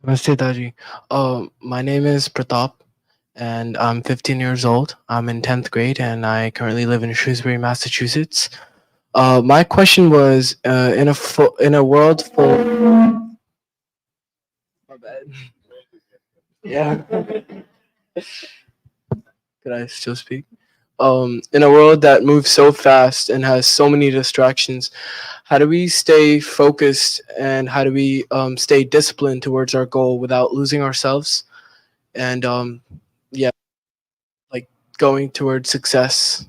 Namaste, Daaji. My name is Pratap, and I'm 15 years old. I'm in 10th grade, and I currently live in Shrewsbury, Massachusetts. My question was, in a world full. My bad. Yeah. Could I still speak? In a world that moves so fast and has so many distractions, how do we stay focused and how do we stay disciplined towards our goal without losing ourselves? And yeah, like going towards success.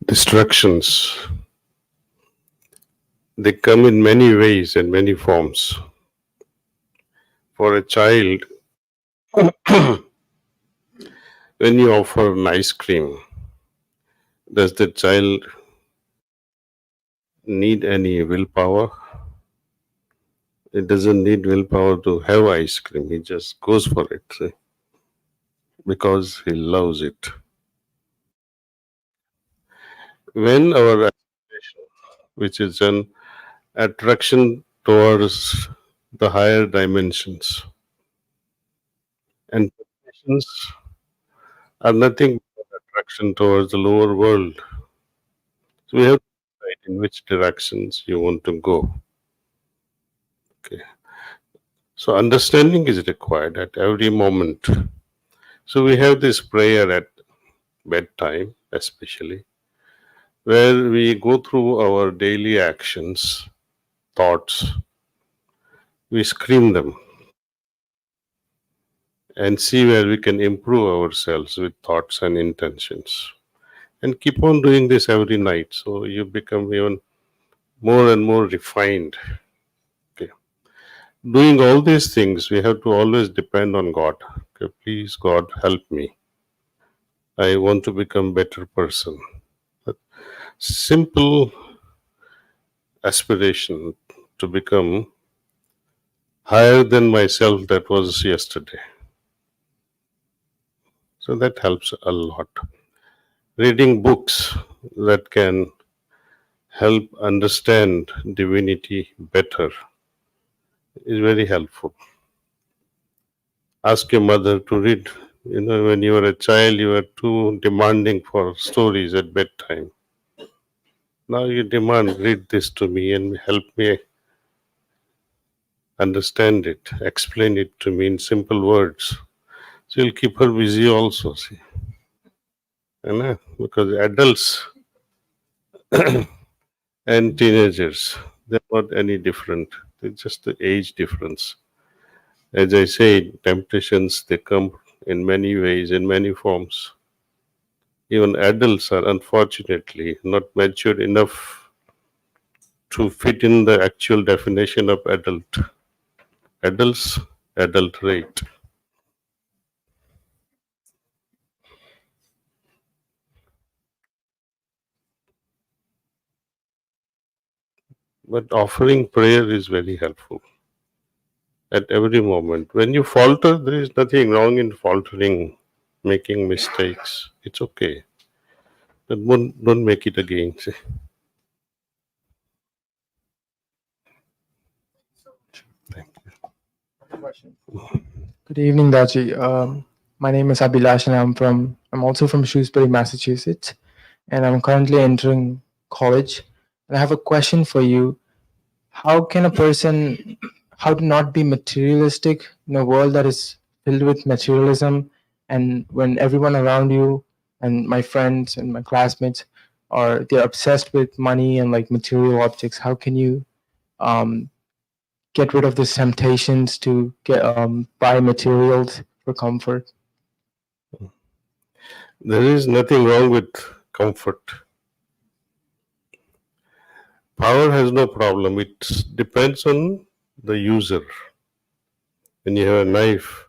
Distractions, they come in many ways and many forms. For a child, when you offer an ice cream, does the child need any willpower? It doesn't need willpower to have ice cream. He just goes for it because he loves it. When our aspiration, which is an attraction towards the higher dimensions, and temptations are nothing but attraction towards the lower world. So we have to decide in which directions you want to go. Okay. So understanding is required at every moment. So we have this prayer at bedtime, especially, where we go through our daily actions, thoughts, we screen them and see where we can improve ourselves with thoughts and intentions. And keep on doing this every night. So you become even more and more refined. Okay. Doing all these things, we have to always depend on God. Okay, please, God, help me. I want to become better person. But simple aspiration to become higher than myself that was yesterday. So that helps a lot. Reading books that can help understand divinity better is very helpful. Ask your mother to read. When you were a child, you were too demanding for stories at bedtime. Now you demand, read this to me and help me understand it, explain it to me in simple words. So you'll keep her busy also, see. Because adults and teenagers, they're not any different. They're just the age difference. As I say, temptations, they come in many ways, in many forms. Even adults are unfortunately not matured enough to fit in the actual definition of adult. Adults adulterate. But offering prayer is very helpful at every moment. When you falter, there is nothing wrong in faltering, making mistakes. It's okay. But don't make it again. See? Good evening, Daaji. My name is Abhilash, and I'm also from Shrewsbury, Massachusetts, and I'm currently entering college. And I have a question for you. How can a person, how to not be materialistic in a world that is filled with materialism, and when everyone around you and my friends and my classmates they're obsessed with money and like material objects? How can you um, get rid of these temptations to buy materials for comfort? There is nothing wrong with comfort. Power has no problem. It depends on the user. When you have a knife,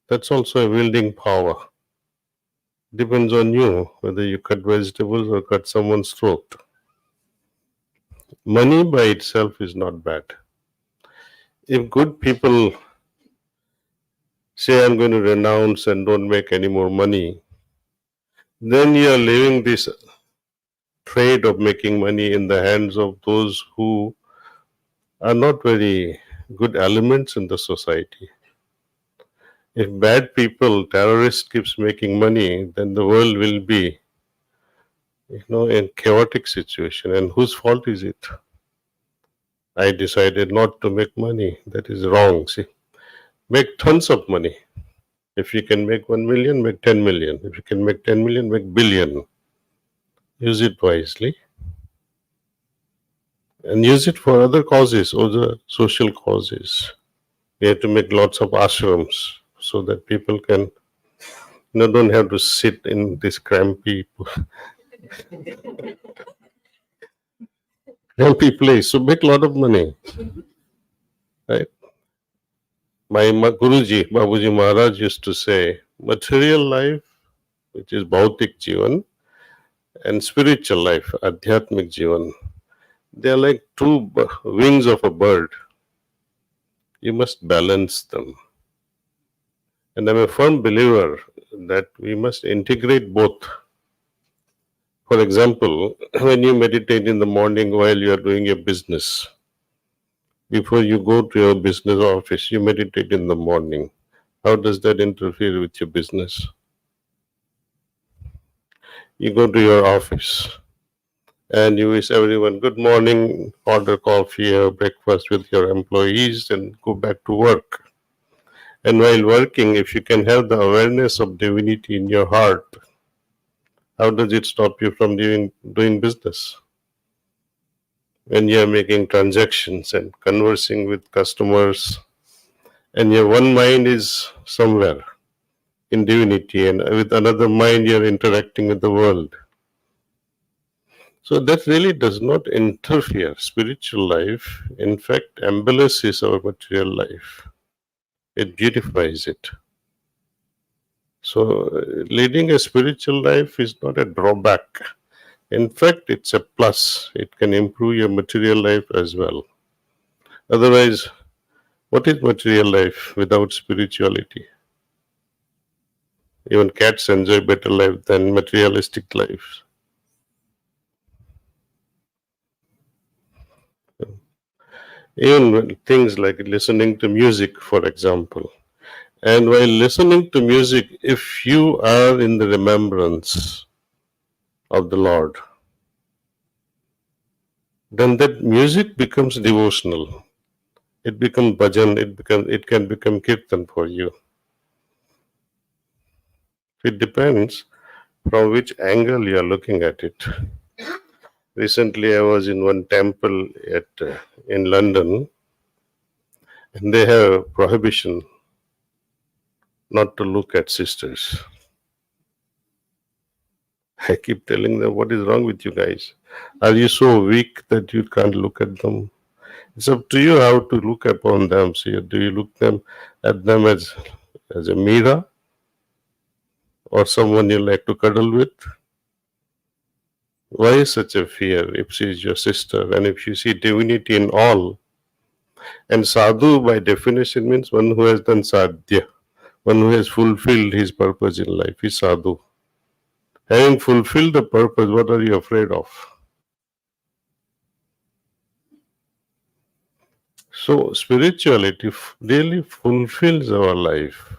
that's also a wielding power. Depends on you whether you cut vegetables or cut someone's throat. Money by itself is not bad. If good people say, I'm going to renounce and don't make any more money, then you are leaving this trade of making money in the hands of those who are not very good elements in the society. If bad people, terrorists keeps making money, then the world will be, in chaotic situation. And whose fault is it? I decided not to make money. That is wrong. See, make tons of money. If you can make 1 million, make 10 million. If you can make 10 million, make billion. Use it wisely. And use it for other causes, other social causes. We have to make lots of ashrams so that people can, don't have to sit in this crampy place. So make a lot of money. Right? My Guruji, Babuji Maharaj used to say, material life, which is Bhautik Jivan, and spiritual life, Adhyatmik Jivan, they are like two wings of a bird. You must balance them. And I'm a firm believer that we must integrate both. For example, when you meditate in the morning while you are doing your business, before you go to your business office, you meditate in the morning. How does that interfere with your business? You go to your office and you wish everyone good morning, order coffee or breakfast with your employees and go back to work. And while working, if you can have the awareness of divinity in your heart, how does it stop you from doing business? When you are making transactions and conversing with customers, and your one mind is somewhere in divinity, and with another mind you are interacting with the world. So that really does not interfere. Spiritual life, in fact, embellishes our material life. It beautifies it. So leading a spiritual life is not a drawback. In fact, it's a plus. It can improve your material life as well. Otherwise, what is material life without spirituality? Even cats enjoy better life than materialistic life. Even things like listening to music, for example. And while listening to music, if you are in the remembrance of the Lord, then that music becomes devotional. It becomes bhajan, it can become kirtan for you. It depends from which angle you are looking at it. Recently, I was in one temple in London, and they have a prohibition not to look at sisters. I keep telling them, what is wrong with you guys? Are you so weak that you can't look at them? It's up to you how to look upon them. So do you look at them as a Mira or someone you like to cuddle with? Why such a fear if she is your sister and if you see divinity in all? And sadhu by definition means one who has done sadhya, one who has fulfilled his purpose in life is sadhu. Having fulfilled the purpose, what are you afraid of? So spirituality really fulfills our life.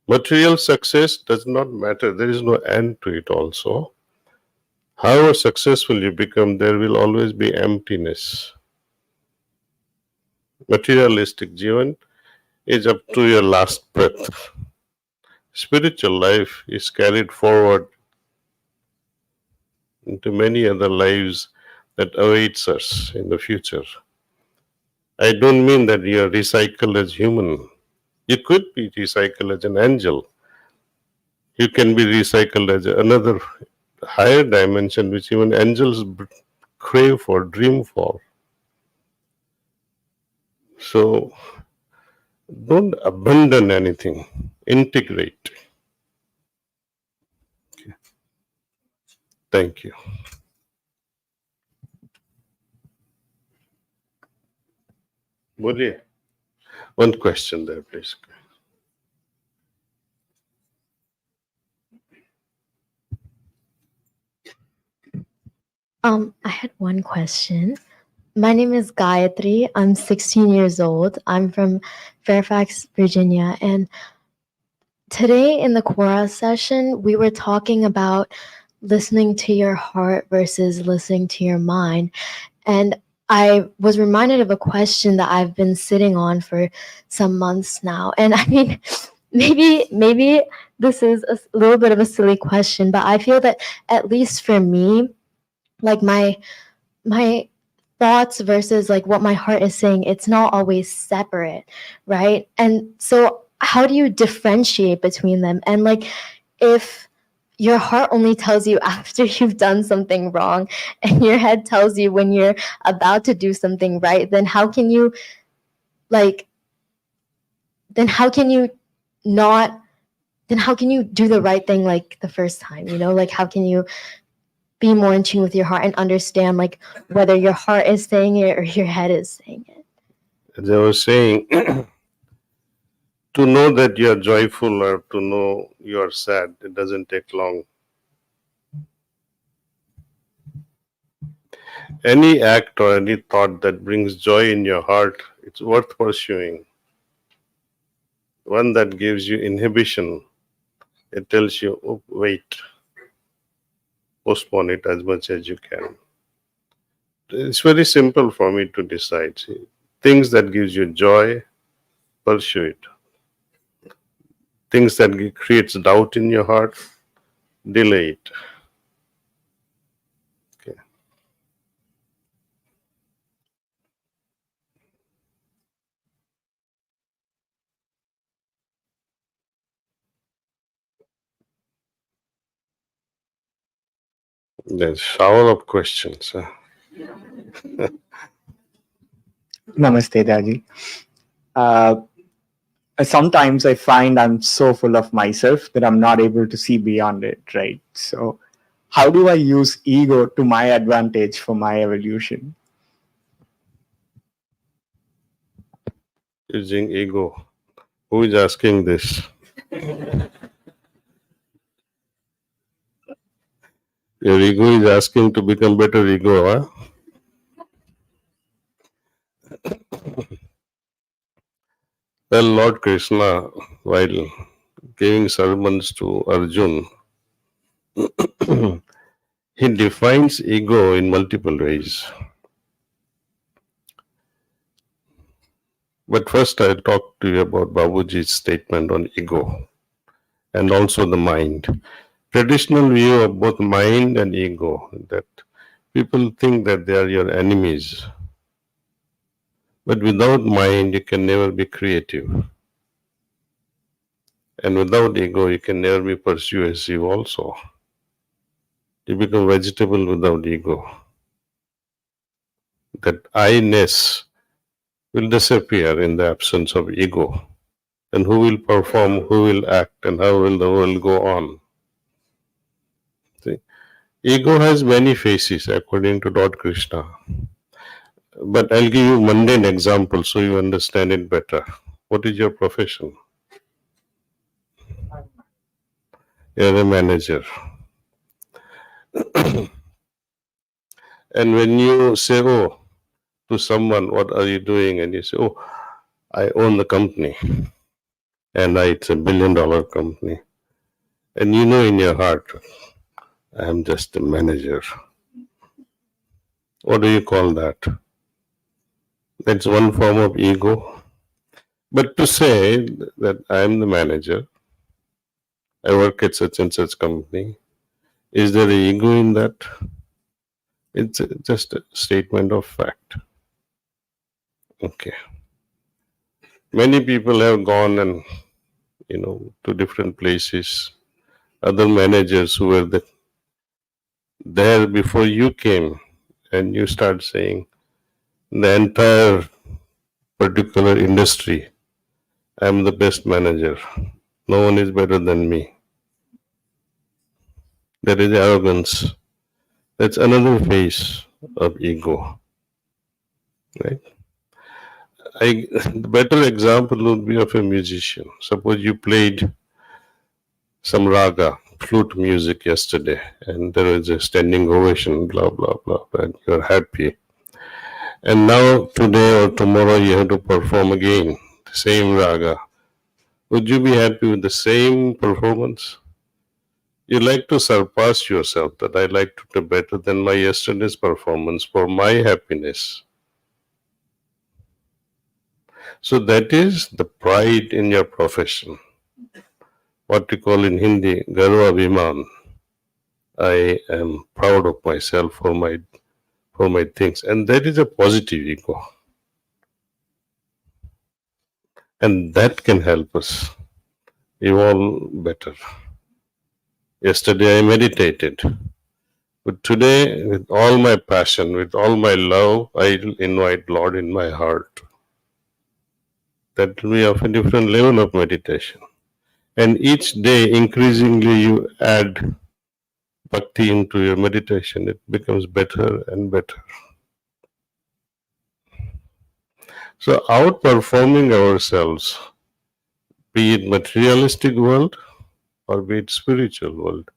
Material success does not matter. There is no end to it also. However successful you become, there will always be emptiness. Materialistic jivan is up to your last breath. Spiritual life is carried forward into many other lives that awaits us in the future. I don't mean that you are recycled as human. You could be recycled as an angel. You can be recycled as another higher dimension which even angels crave for, dream for. So don't abandon anything, integrate. Thank you. Bolliye. One question there, please. I had one question. My name is Gayatri. I'm 16 years old. I'm from Fairfax, Virginia. And today in the Quora session, we were talking about listening to your heart versus listening to your mind. And I was reminded of a question that I've been sitting on for some months now. And I mean, maybe this is a little bit of a silly question, but I feel that at least for me, like my thoughts versus like what my heart is saying, it's not always separate, right? And so how do you differentiate between them? And like if your heart only tells you after you've done something wrong and your head tells you when you're about to do something right, then how can you like then how can you not then how can you do the right thing like the first time, you know? Like how can you be more in tune with your heart and understand like whether your heart is saying it or your head is saying it? As I was saying, to know that you are joyful or to know you are sad, it doesn't take long. Any act or any thought that brings joy in your heart, it's worth pursuing. One that gives you inhibition, it tells you, oh, wait, postpone it as much as you can. It's very simple for me to decide. See, things that gives you joy, pursue it. Things that creates doubt in your heart, delay it. Okay. There's shower of questions. Namaste, Daaji. Sometimes I find I'm so full of myself that I'm not able to see beyond it, right? So, how do I use ego to my advantage for my evolution? Using ego. Who is asking this? Your ego is asking to become better ego, huh? Well, Lord Krishna, while giving sermons to Arjun, he defines ego in multiple ways. But first, I'll talk to you about Babuji's statement on ego and also the mind. Traditional view of both mind and ego, that people think that they are your enemies. But without mind, you can never be creative. And without ego, you can never be persuasive also. You become vegetable without ego. That I-ness will disappear in the absence of ego. And who will perform, who will act, and how will the world go on? See? Ego has many faces according to Lord Krishna. But I'll give you mundane example so you understand it better. What is your profession? You're a manager. And when you say, oh, to someone, what are you doing? And you say, oh, I own the company. And it's $1 billion company. And you know in your heart, I'm just a manager. What do you call that? That's one form of ego. But to say that I'm the manager, I work at such and such company, is there an ego in that? It's just a statement of fact. Okay. Many people have gone and, to different places. Other managers who were there before you came, and you start saying, the entire particular industry, I'm the best manager. No one is better than me. That is arrogance. That's another face of ego, right? The better example would be of a musician. Suppose you played some raga, flute music yesterday, and there is a standing ovation, blah, blah, blah, and you're happy. And now, today or tomorrow, you have to perform again, the same raga. Would you be happy with the same performance? You like to surpass yourself, that I like to do better than my yesterday's performance for my happiness. So that is the pride in your profession. What we call in Hindi, Garva Abhiman. I am proud of myself for my things. And that is a positive ego. And that can help us evolve better. Yesterday I meditated. But today, with all my passion, with all my love, I will invite Lord in my heart. That will be of a different level of meditation. And each day, increasingly, you add bhakti into your meditation. It becomes better and better. So, outperforming ourselves, be it materialistic world or be it spiritual world,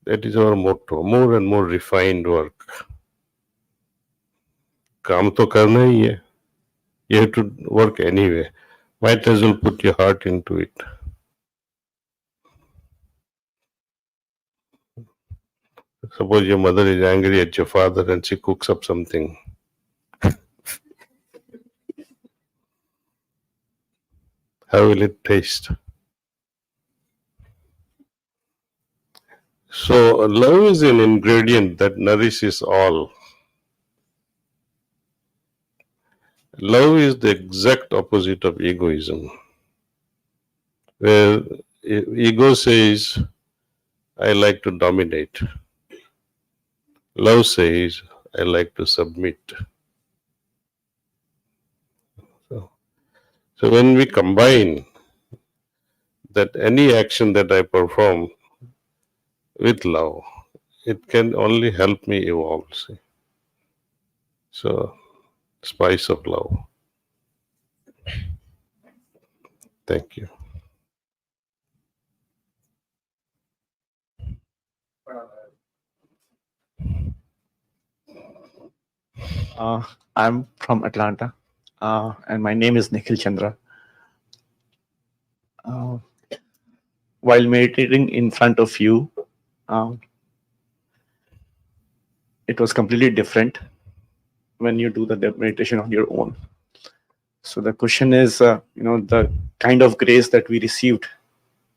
that is our motto. More and more refined work. काम तो करना ही है. You have to work anyway. Might as well put your heart into it. Suppose your mother is angry at your father and she cooks up something. How will it taste? So, love is an ingredient that nourishes all. Love is the exact opposite of egoism. Where ego says, I like to dominate. Love says, I like to submit. So when we combine that any action that I perform with love, it can only help me evolve. See? So, spice of love. Thank you. I'm from Atlanta, and my name is Nikhil Chandra. While meditating in front of you, it was completely different when you do the meditation on your own. So the question is, the kind of grace that we received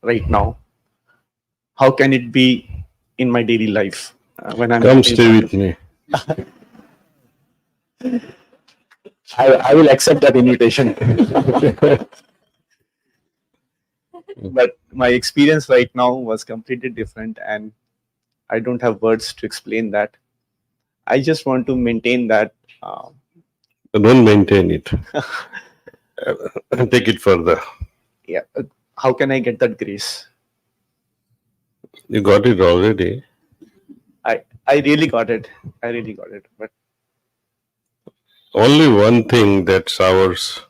right now, how can it be in my daily life when I'm Come stay with me. I will accept that invitation. But my experience right now was completely different, and I don't have words to explain that. I just want to maintain that. Don't maintain it. Take it further. Yeah. How can I get that grace? You got it already. I really got it. But Only one thing that showers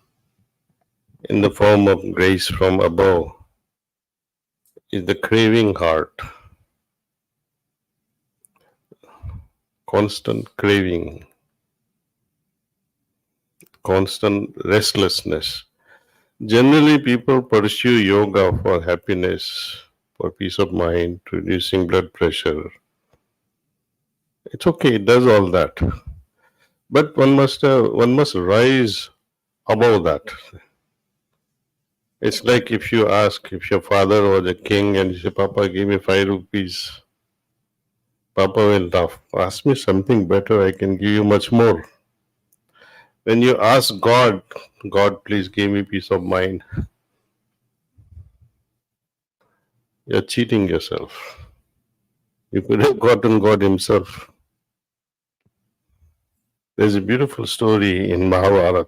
in the form of grace from above is the craving heart. Constant craving, constant restlessness. Generally, people pursue yoga for happiness, for peace of mind, reducing blood pressure. It's okay, it does all that. But one must rise above that. It's like if you ask, if your father was a king and you say, Papa, give me 5 rupees. Papa will laugh. Ask me something better, I can give you much more. When you ask God, God, please give me peace of mind, you're cheating yourself. You could have gotten God Himself. There's a beautiful story in Mahabharata.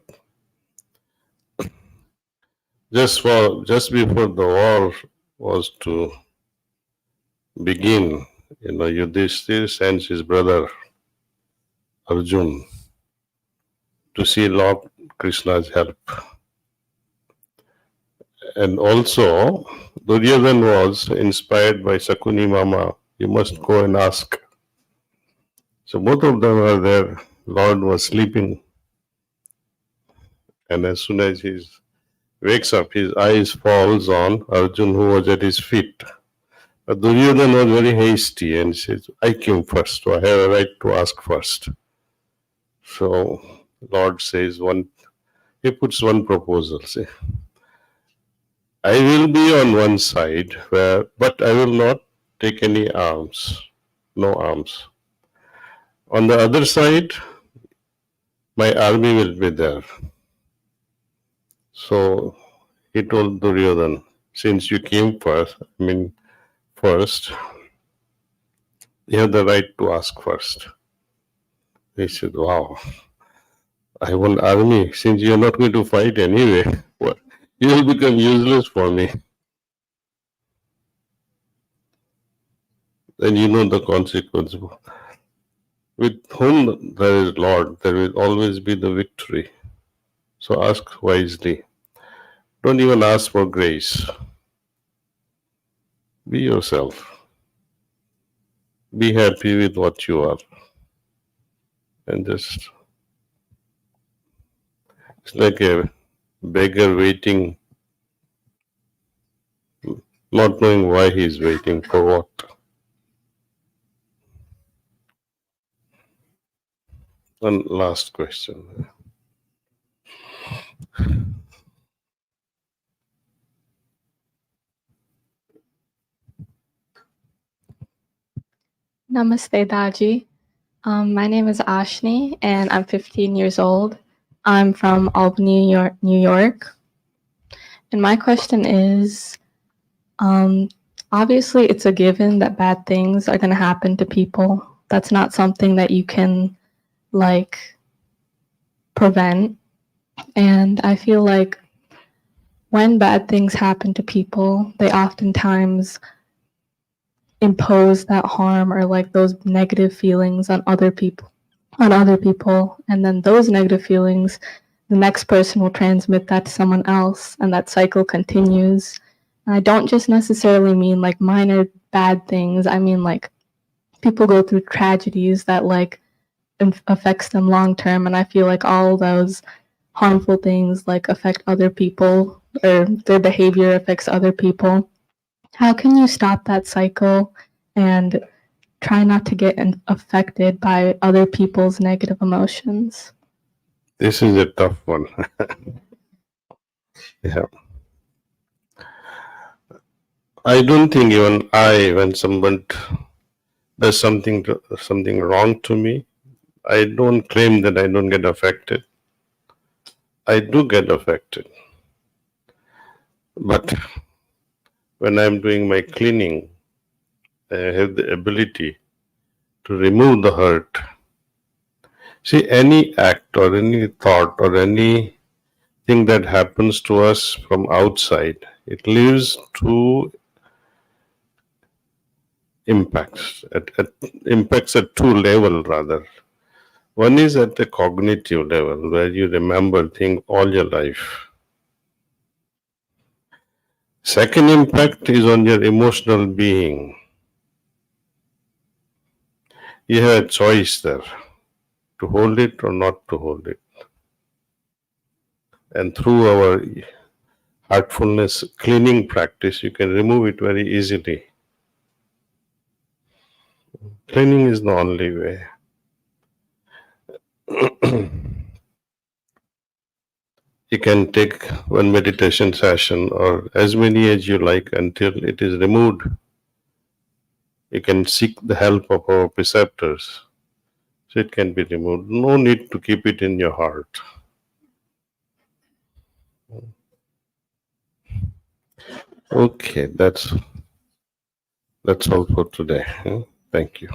Just before the war was to begin, Yudhishthir sends his brother Arjun to see Lord Krishna's help. And also, Duryodhan was inspired by Sakuni Mama. You must go and ask. So both of them were there. Lord was sleeping. And as soon as he wakes up, his eyes falls on Arjun, who was at his feet. But Duryodhan was very hasty and says, I came first, so I have a right to ask first. So Lord says he puts one proposal. Say, I will be on one side, but I will not take any arms, no arms. On the other side, my army will be there. So he told Duryodhan, since you came first, you have the right to ask first. He said, wow, I want army. Since you're not going to fight anyway, you will become useless for me. Then you know the consequence. With whom there is Lord, there will always be the victory. So ask wisely. Don't even ask for grace. Be yourself. Be happy with what you are. And it's like a beggar waiting, not knowing why he is waiting for what. One last question. Namaste, Daaji. My name is Ashni, and I'm 15 years old. I'm from Albany, New York. And my question is, obviously it's a given that bad things are going to happen to people. That's not something that you can, prevent. And I feel like when bad things happen to people, they oftentimes impose that harm or those negative feelings on other people. And then those negative feelings, the next person will transmit that to someone else, and that cycle continues. And I don't just necessarily mean minor bad things. I mean people go through tragedies that affects them long term, and I feel like all those harmful things affect other people, or their behavior affects other people. How can you stop that cycle and try not to get affected by other people's negative emotions? This is a tough one. Yeah. I don't think even when someone does something wrong to me, I don't claim that I don't get affected. I do get affected. But when I'm doing my cleaning, I have the ability to remove the hurt. See, any act or any thought or anything that happens to us from outside, it leaves two impacts. Impacts at two levels rather. One is at the cognitive level, where you remember things all your life. Second impact is on your emotional being. You have a choice there, to hold it or not to hold it. And through our heartfulness cleaning practice, you can remove it very easily. Cleaning is the only way. You can take one meditation session or as many as you like until it is removed. You can seek the help of our preceptors, so it can be removed. No need to keep it in your heart. Okay, that's all for today. Thank you.